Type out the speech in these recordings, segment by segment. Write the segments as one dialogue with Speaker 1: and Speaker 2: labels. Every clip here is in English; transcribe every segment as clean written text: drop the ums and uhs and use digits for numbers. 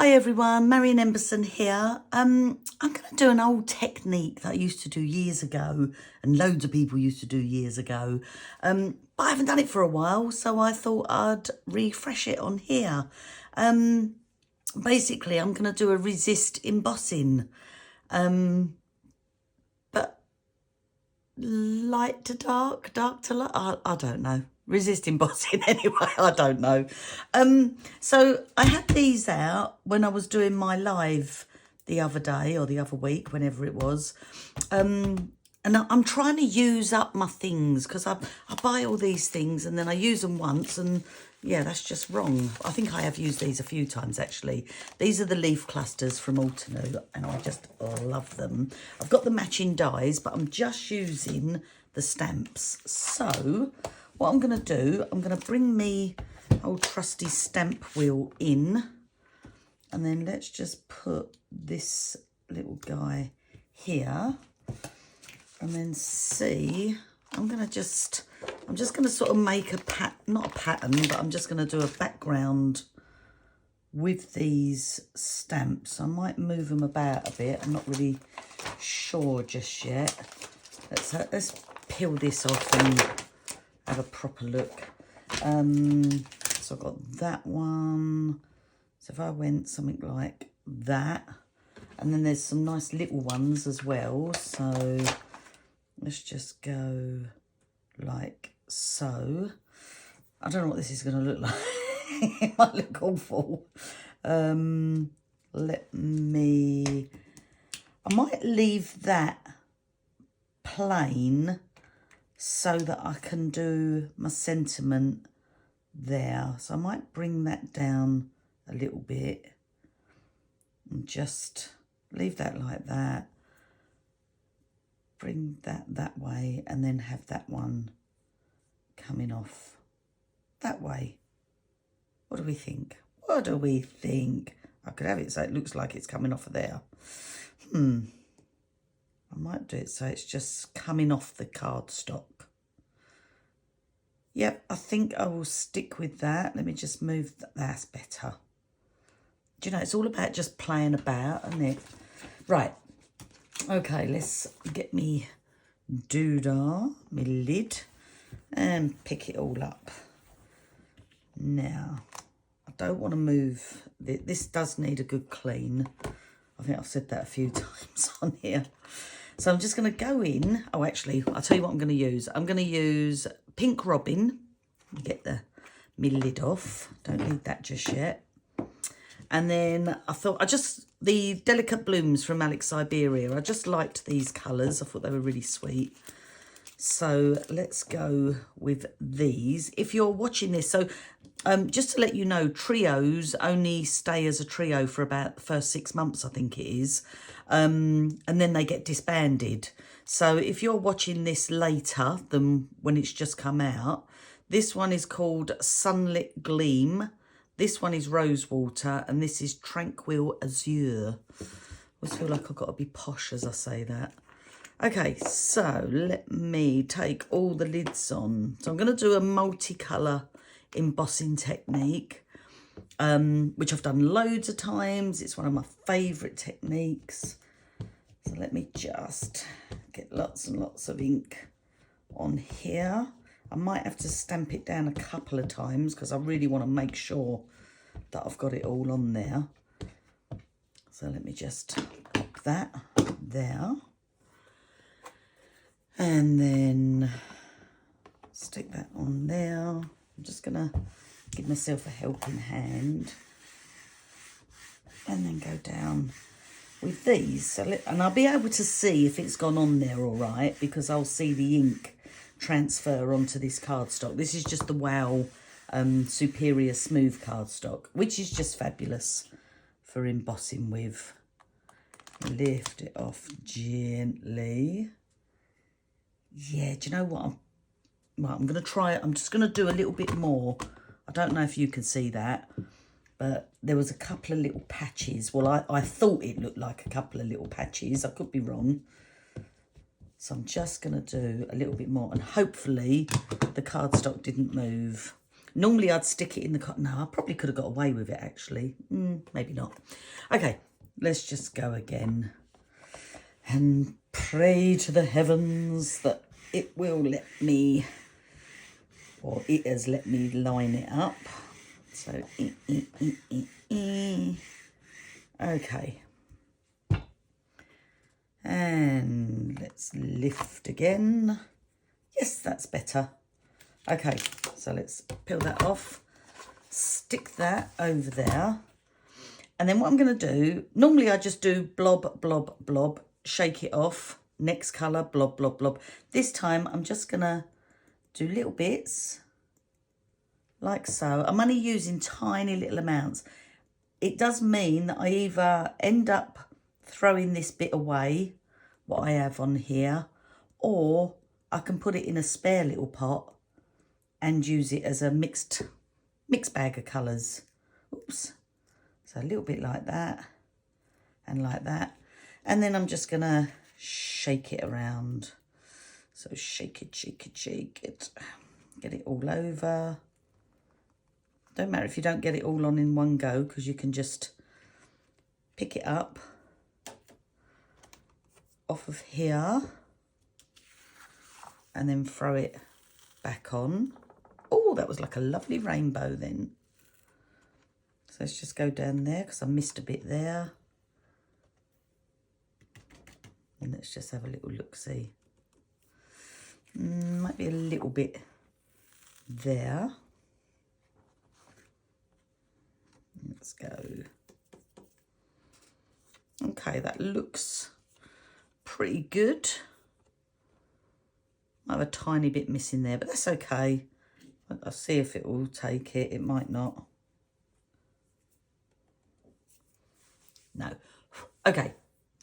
Speaker 1: Hi everyone, marionemberson here. I'm going to do an old technique that I used to do years ago and loads of people used to do years ago. But I haven't done it for a while, so I thought I'd refresh it on here. Basically, I'm going to do a resist embossing, but light to dark, dark to light, I don't know. Resist embossing anyway, I don't know. So I had these out when I was doing my live the other day or the other week, whenever it was. And I'm trying to use up my things because I buy all these things and then I use them once and yeah, that's just wrong. I think I have used these a few times actually. These are the leaf clusters from Altenew and I just love them. I've got the matching dies, but I'm just using the stamps. So what I'm going to do, I'm going to bring me old trusty stamp wheel in and then let's just put this little guy here and then see, I'm just going to sort of make a not a pattern, but I'm just going to do a background with these stamps. I might move them about a bit. I'm not really sure just yet. Let's peel this off and have a proper look. So I've got that one. So if I went something like that, and then there's some nice little ones as well. So let's just go like so. I don't know what this is going to look like. It might look awful. I might leave that plain so that I can do my sentiment there. So I might bring that down a little bit and just leave that like that. Bring that way and then have that one coming off that way. What do we think? What do we think? I could have it so it looks like it's coming off of there. I might do it so it's just coming off the cardstock. Yep, I think I will stick with that. Let me just move that's better. Do you know, it's all about just playing about, isn't it? Right. Okay, let's get me doodah, my lid, and pick it all up. Now, I don't want to move. This does need a good clean. I think I've said that a few times on here. So I'm just going to go in. Oh, actually, I'll tell you what I'm going to use. I'm going to use Pink Robin. Get my lid off. Don't need that just yet. And then I thought, the Delicate Blooms from Syberia. I just liked these colours. I thought they were really sweet. So let's go with these. If you're watching this, so just to let you know, trios only stay as a trio for about the first 6 months, I think it is. And then they get disbanded. So if you're watching this later than when it's just come out, this one is called Sunlit Gleam. This one is Rosewater, and this is Tranquil Azure. I always feel like I've got to be posh as I say that. Okay, so let me take all the lids on. So I'm going to do a multicolour embossing technique, which I've done loads of times. It's one of my favourite techniques. So let me just get lots and lots of ink on here. I might have to stamp it down a couple of times because I really want to make sure that I've got it all on there. So let me just pop that there. And then stick that on there. I'm just going to give myself a helping hand. And then go down with these. So and I'll be able to see if it's gone on there all right because I'll see the ink transfer onto this cardstock. This is just the Wow Syberia smooth cardstock, which is just fabulous for embossing with. Lift it off gently. Yeah, do you know what? I'm going to try it. I'm just going to do a little bit more. I don't know if you can see that, but there was a couple of little patches. Well, I thought it looked like a couple of little patches. I could be wrong. So I'm just going to do a little bit more and hopefully the cardstock didn't move. Normally I'd stick it in the cotton. No, I probably could have got away with it actually. Maybe not. Okay, let's just go again and pray to the heavens that it will let me, or it has let me line it up. So, okay. And let's lift again. Yes, that's better. Okay, so let's peel that off, stick that over there. And then what I'm going to do, normally I just do blob, blob, blob, shake it off, next colour, blob, blob, blob. This time I'm just going to do little bits like so. I'm only using tiny little amounts. It does mean that I either end up throwing this bit away, what I have on here, or I can put it in a spare little pot and use it as a mixed bag of colours. Oops. So a little bit like that and like that. And then I'm just going to shake it around. So shake it, shake it, shake it. Get it all over. Don't matter if you don't get it all on in one go, because you can just pick it up off of here and then throw it back on. Oh, that was like a lovely rainbow then. So let's just go down there because I missed a bit there. And let's just have a little look-see. Might be a little bit there. Let's go. Okay, that looks pretty good. I have a tiny bit missing there, but that's okay. I'll see if it will take it. It might not. No. Okay,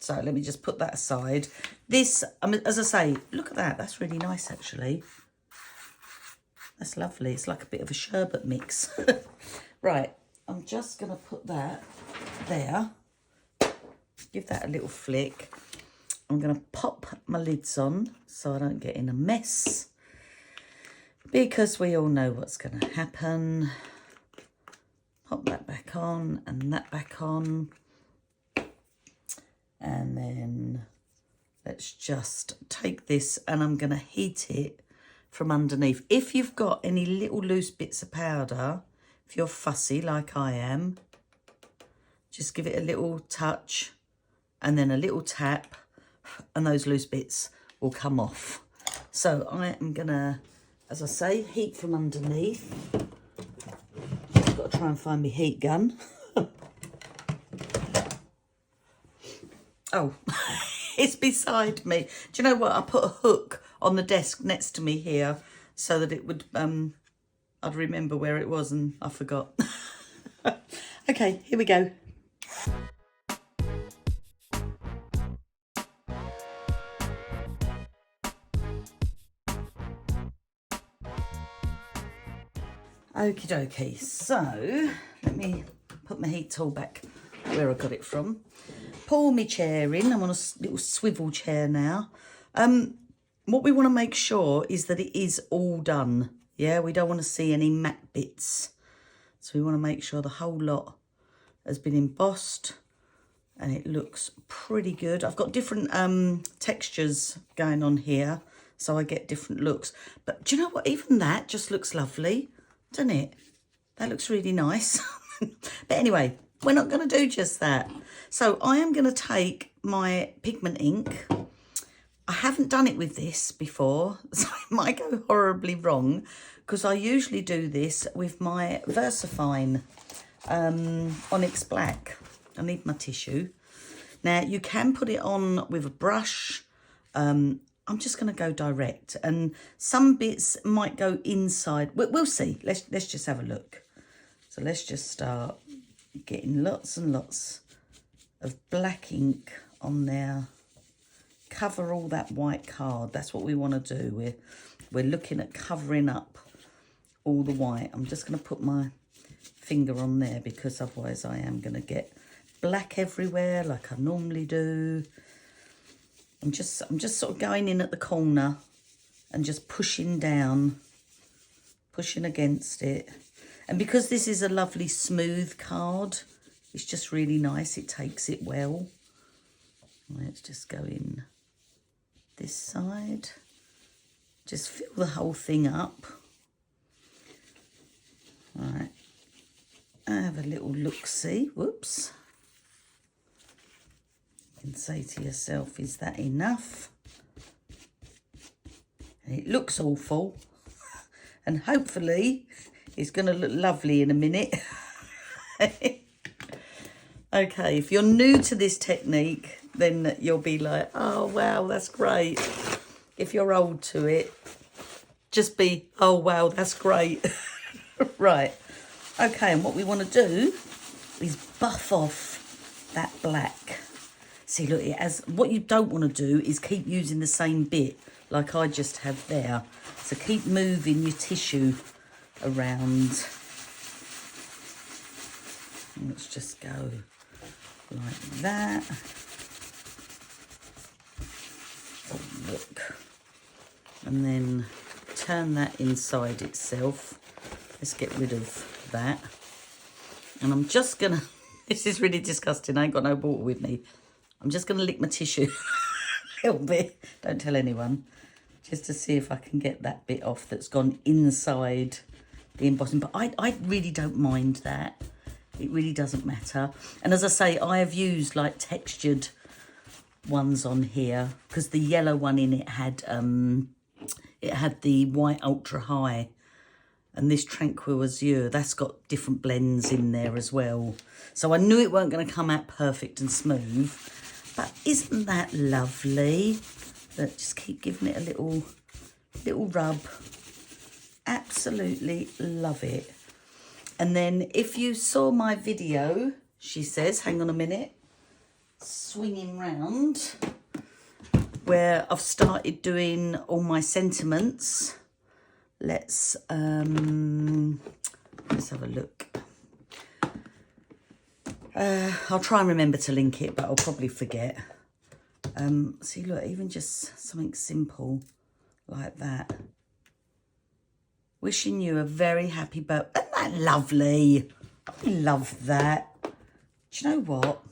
Speaker 1: so let me just put that aside. This, as I say, look at that. That's really nice, actually. That's lovely. It's like a bit of a sherbet mix. Right, I'm just going to put that there. Give that a little flick. I'm going to pop my lids on so I don't get in a mess, because we all know what's going to happen. Pop that back on and that back on. And then let's just take this and I'm going to heat it from underneath. If you've got any little loose bits of powder, if you're fussy like I am, just give it a little touch and then a little tap, and those loose bits will come off. So I am going to, as I say, heat from underneath. I've got to try and find my heat gun. Oh, it's beside me. Do you know what? I put a hook on the desk next to me here so that it would, I'd remember where it was, and I forgot. Okay, here we go. Okie dokie, so let me put my heat tool back where I got it from. Pull my chair in. I'm on a little swivel chair now. What we want to make sure is that it is all done. Yeah, we don't want to see any matte bits. So we want to make sure the whole lot has been embossed and it looks pretty good. I've got different textures going on here, so I get different looks. But do you know what? Even that just looks lovely, doesn't it? That looks really nice. But anyway, we're not going to do just that. So I am going to take my pigment ink. I haven't done it with this before, so it might go horribly wrong, because I usually do this with my VersaFine Onyx Black. I need my tissue. Now, you can put it on with a brush. I'm just going to go direct, and some bits might go inside. We'll see. Let's just have a look. So let's just start getting lots and lots of black ink on there. Cover all that white card. That's what we want to do. We're looking at covering up all the white. I'm just going to put my finger on there, because otherwise I am going to get black everywhere like I normally do. I'm just sort of going in at the corner and just pushing down pushing against it. And because this is a lovely smooth card, it's just really nice. It takes it well. Let's just go in this side. Just fill the whole thing up. Right. Have a little look-see. Whoops. You can say to yourself, is that enough? And it looks awful. And hopefully it's going to look lovely in a minute. Okay, if you're new to this technique, then you'll be like, oh, wow, that's great. If you're old to it, just be, oh, wow, that's great. Right. Okay, and what we want to do is buff off that black. See, look, what you don't want to do is keep using the same bit like I just have there. So keep moving your tissue around. And let's just go like that. Oh, look. And then turn that inside itself. Let's get rid of that. And I'm just going to, this is really disgusting. I ain't got no water with me. I'm just going to lick my tissue a little bit. Don't tell anyone. Just to see if I can get that bit off that's gone inside the embossing. But I really don't mind that. It really doesn't matter. And as I say, I have used like textured ones on here because the yellow one in it had the white ultra high, and this Tranquil Azure, that's got different blends in there as well. So I knew it weren't going to come out perfect and smooth, but isn't that lovely? Look, just keep giving it a little rub. Absolutely love it. And then if you saw my video, she says, hang on a minute, swinging round, where I've started doing all my sentiments. Let's have a look. I'll try and remember to link it, but I'll probably forget. See, look, even just something simple like that. Wishing you a very happy birthday. Isn't that lovely? I love that. Do you know what?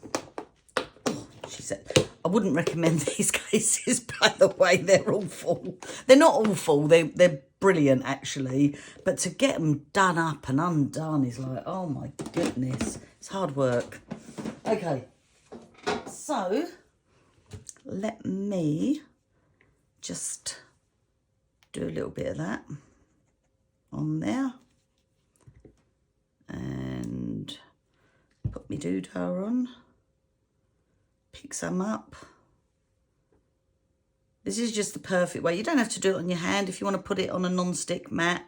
Speaker 1: Oh, she said, I wouldn't recommend these cases, by the way. They're awful. They're not awful. They're brilliant, actually. But to get them done up and undone is like, oh, my goodness. It's hard work. Okay. So, let me just do a little bit of that on there and put my doodah on, pick some up. This is just the perfect way. You don't have to do it on your hand. If you want to put it on a non-stick mat,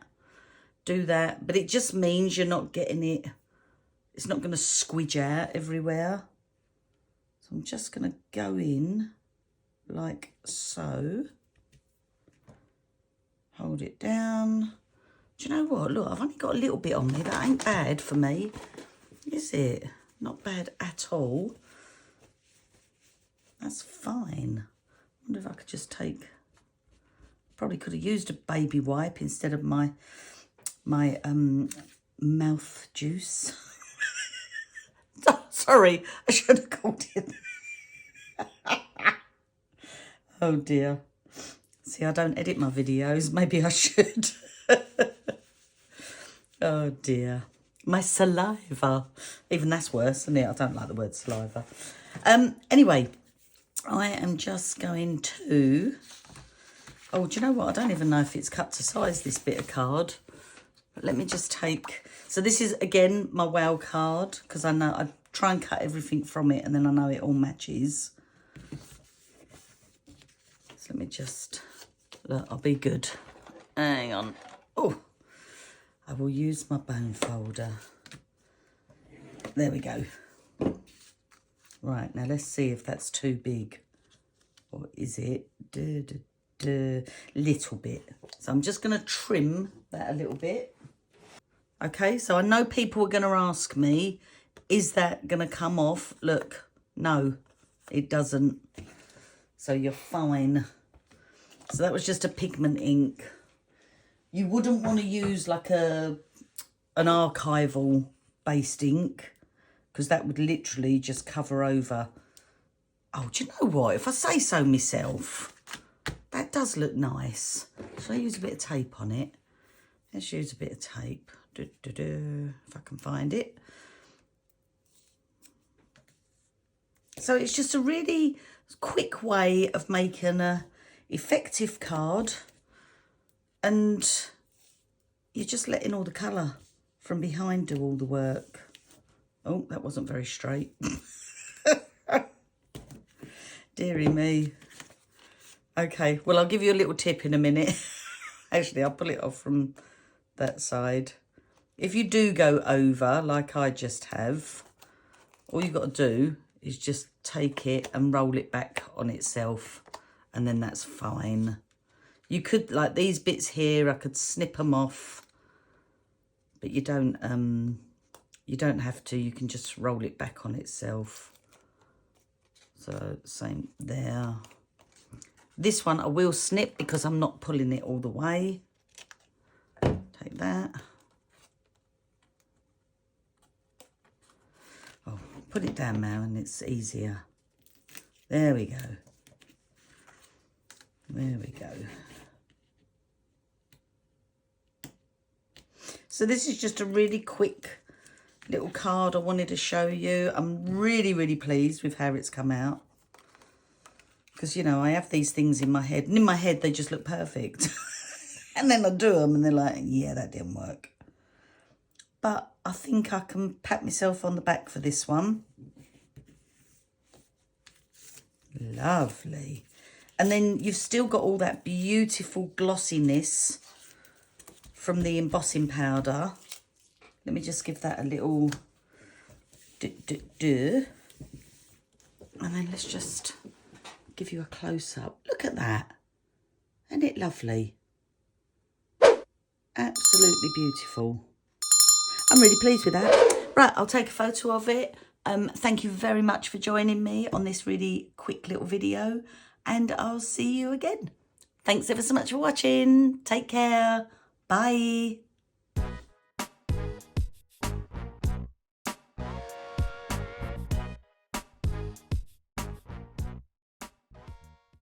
Speaker 1: do that, but it just means you're not getting it, it's not going to squidge out everywhere. So I'm just going to go in like so, hold it down. Do you know what? Look, I've only got a little bit on me. That ain't bad for me, is it? Not bad at all. That's fine. I wonder if I could just take... Probably could have used a baby wipe instead of my mouth juice. Oh, sorry, I should have called it. Oh, dear. See, I don't edit my videos. Maybe I should. Oh dear. My saliva. Even that's worse, isn't it? I don't like the word saliva. Anyway, I am just going to... Oh, do you know what? I don't even know if it's cut to size, this bit of card. But let me just take... So this is, again, my wow card, because I know I try and cut everything from it, and then I know it all matches. So let me just... Look, I'll be good. Hang on. Oh, I will use my bone folder. There we go. Right, now let's see if that's too big. Or is it? Little bit. So I'm just going to trim that a little bit. Okay, so I know people are going to ask me, is that going to come off? Look, no, it doesn't. So you're fine. So that was just a pigment ink You wouldn't want to use like an archival based ink, because that would literally just cover over. Oh, do you know what? If I say so myself, that does look nice. So I use a bit of tape on it. Let's use a bit of tape. If I can find it. So it's just a really quick way of making a effective card, and you're just letting all the colour from behind do all the work. Oh, that wasn't very straight. Dearie me. Okay, well, I'll give you a little tip in a minute. Actually, I'll pull it off from that side. If you do go over, like I just have, all you've got to do is just take it and roll it back on itself, and then that's fine. You could, like these bits here, I could snip them off, but you don't have to. You can just roll it back on itself. So same there. This one I will snip because I'm not pulling it all the way. Take that. Oh, put it down now and it's easier. There we go. There we go. So this is just a really quick little card I wanted to show you. I'm really, really pleased with how it's come out. Because, you know, I have these things in my head. And in my head, they just look perfect. And then I do them and they're like, yeah, that didn't work. But I think I can pat myself on the back for this one. Lovely. And then you've still got all that beautiful glossiness from the embossing powder. Let me just give that a little And then let's just give you a close-up. Look at that. Isn't it lovely? Absolutely beautiful. I'm really pleased with that. Right, I'll take a photo of it. Thank you very much for joining me on this really quick little video, and I'll see you again. Thanks ever so much for watching. Take care. Bye.